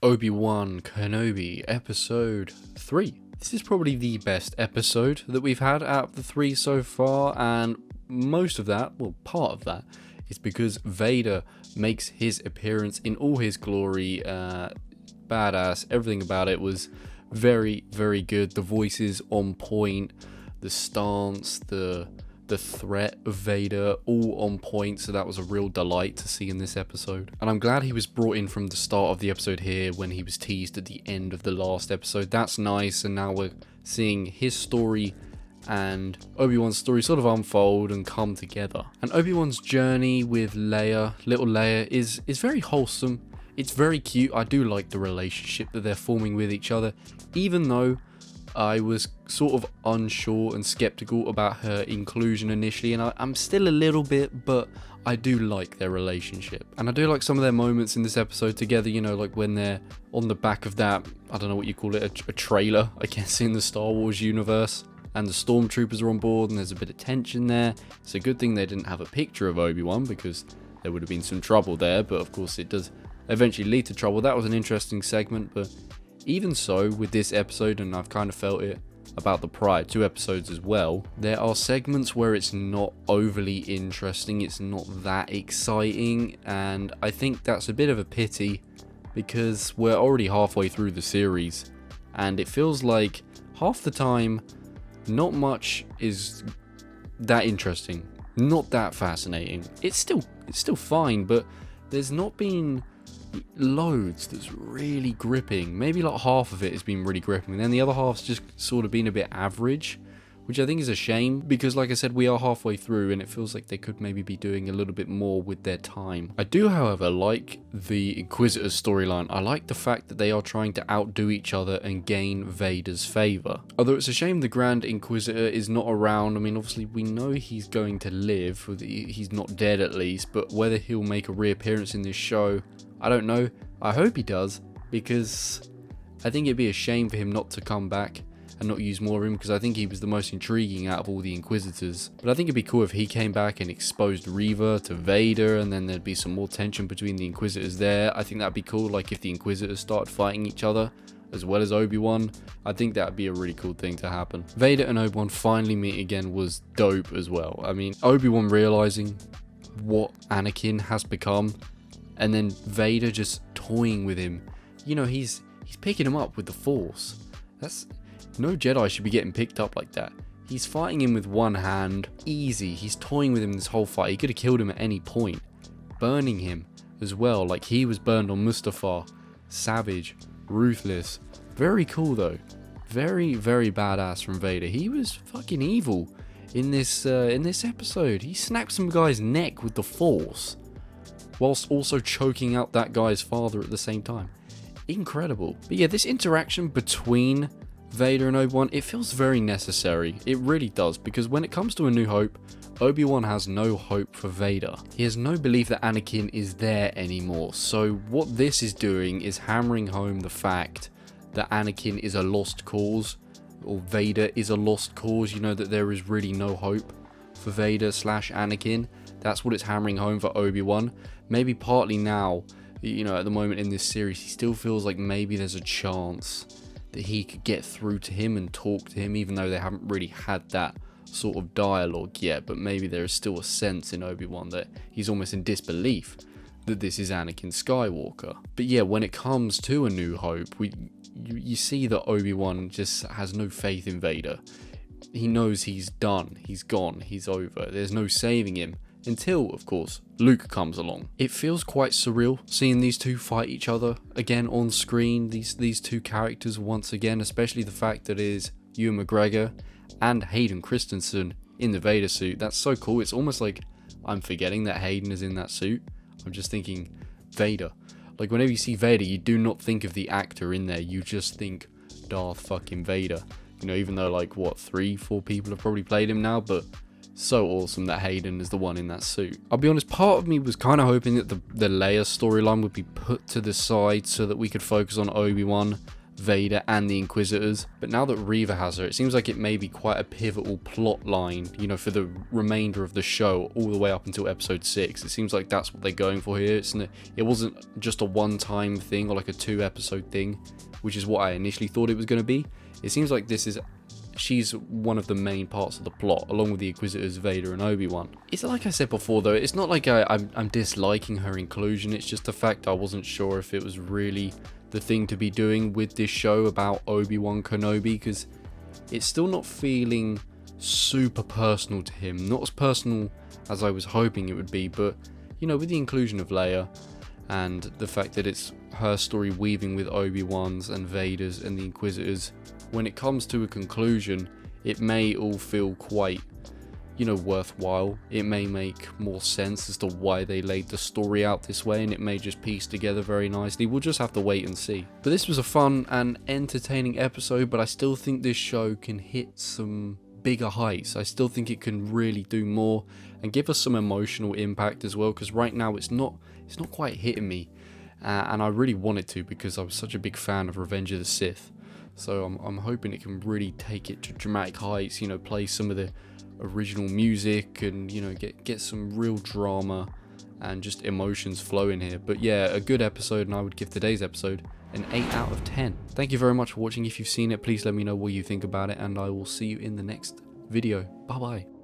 Obi-Wan Kenobi episode 3. This is probably the best episode that we've had out of the 3 so far, and most of that, well, part of that, is because Vader makes his appearance in all his glory. Badass, everything about it was very, very good. The voices on point, the stance, the threat of Vader, all on point, so that was a real delight to see in this episode. And I'm glad he was brought in from the start of the episode here when he was teased at the end of the last episode. That's nice, and now we're seeing his story and Obi-Wan's story sort of unfold and come together. And Obi-Wan's journey with Leia, little Leia, is very wholesome. It's very cute. I do like the relationship that they're forming with each other, even though I was sort of unsure and skeptical about her inclusion initially, and I'm still a little bit, but I do like their relationship. And I do like some of their moments in this episode together, you know, like when they're on the back of that, I don't know what you call it, a trailer, I guess, in the Star Wars universe, and the stormtroopers are on board and there's a bit of tension there. It's a good thing they didn't have a picture of Obi-Wan, because there would have been some trouble there, but of course it does eventually lead to trouble. That was an interesting segment, but even so, with this episode, and I've kind of felt it about the prior 2 episodes as well, there are segments where it's not overly interesting, it's not that exciting, and I think that's a bit of a pity because we're already halfway through the series, and it feels like half the time not much is that interesting, not that fascinating. It's still fine, but there's not been loads that's really gripping. Maybe like half of it has been really gripping, and then the other half's just sort of been a bit average, which I think is a shame, because like I said, we are halfway through and it feels like they could maybe be doing a little bit more with their time. I do, however, like the Inquisitor's storyline. I like the fact that they are trying to outdo each other and gain Vader's favor. Although it's a shame the Grand Inquisitor is not around. I mean, obviously we know he's going to live, he's not dead at least, but whether he'll make a reappearance in this show, I don't know. I hope he does, because I think it'd be a shame for him not to come back and not use more of him, because I think he was the most intriguing out of all the Inquisitors. But I think it'd be cool if he came back and exposed Reva to Vader, and then there'd be some more tension between the Inquisitors there. I think that'd be cool, like if the Inquisitors started fighting each other as well as Obi-Wan. I think that'd be a really cool thing to happen. Vader and Obi-Wan finally meet again was dope as well. I mean, Obi-Wan realizing what Anakin has become, and then Vader just toying with him. You know, he's picking him up with the Force. No Jedi should be getting picked up like that. He's fighting him with one hand, easy. He's toying with him this whole fight. He could have killed him at any point. Burning him as well, like he was burned on Mustafar. Savage, ruthless. Very cool though. Very, very badass from Vader. He was fucking evil in this episode. He snapped some guy's neck with the Force, whilst also choking out that guy's father at the same time. Incredible. But yeah, this interaction between Vader and Obi-Wan, it feels very necessary. It really does, because when it comes to A New Hope, Obi-Wan has no hope for Vader. He has no belief that Anakin is there anymore. So what this is doing is hammering home the fact that Anakin is a lost cause, or Vader is a lost cause. You know, that there is really no hope for Vader / Anakin. That's what it's hammering home for Obi-Wan. Maybe partly now, you know, at the moment in this series, he still feels like maybe there's a chance that he could get through to him and talk to him, even though they haven't really had that sort of dialogue yet. But maybe there is still a sense in Obi-Wan that he's almost in disbelief that this is Anakin Skywalker. But yeah, when it comes to A New Hope, you see that Obi-Wan just has no faith in Vader. He knows he's done, he's gone, he's over. There's no saving him. Until, of course, Luke comes along. It feels quite surreal seeing these two fight each other again on screen, these two characters once again, especially the fact that it is Ewan McGregor and Hayden Christensen in the Vader suit. That's so cool. It's almost like I'm forgetting that Hayden is in that suit. I'm just thinking Vader. Like, whenever you see Vader, you do not think of the actor in there. You just think Darth fucking Vader. You know, even though, like, what, 3-4 people have probably played him now, but so awesome that Hayden is the one in that suit. I'll be honest, part of me was kind of hoping that the Leia storyline would be put to the side so that we could focus on Obi-Wan. Vader and the Inquisitors, but now that Reva has her, it seems like it may be quite a pivotal plot line, you know, for the remainder of the show, all the way up until episode 6. It seems like that's what they're going for here. It wasn't just a one-time thing or like a 2-episode thing, which is what I initially thought it was going to be. It seems like she's one of the main parts of the plot, along with the Inquisitors, Vader and Obi-Wan. It's like I said before though, it's not like I'm disliking her inclusion, it's just the fact I wasn't sure if it was really the thing to be doing with this show about Obi-Wan Kenobi, because it's still not feeling super personal to him. Not as personal as I was hoping it would be, but you know, with the inclusion of Leia and the fact that it's her story weaving with Obi-Wan's and Vader's and the Inquisitors, when it comes to a conclusion, it may all feel quite, you know, worthwhile. It may make more sense as to why they laid the story out this way, and it may just piece together very nicely. We'll just have to wait and see. But this was a fun and entertaining episode, but I still think this show can hit some bigger heights. I still think it can really do more and give us some emotional impact as well, because right now it's not quite hitting me, and I really want it to, because I was such a big fan of Revenge of the Sith. So I'm hoping it can really take it to dramatic heights, you know, play some of the original music and, you know, get some real drama and just emotions flowing here. But yeah, a good episode, and I would give today's episode an 8 out of 10. Thank you very much for watching. If you've seen it, please let me know what you think about it, and I will see you in the next video. Bye bye.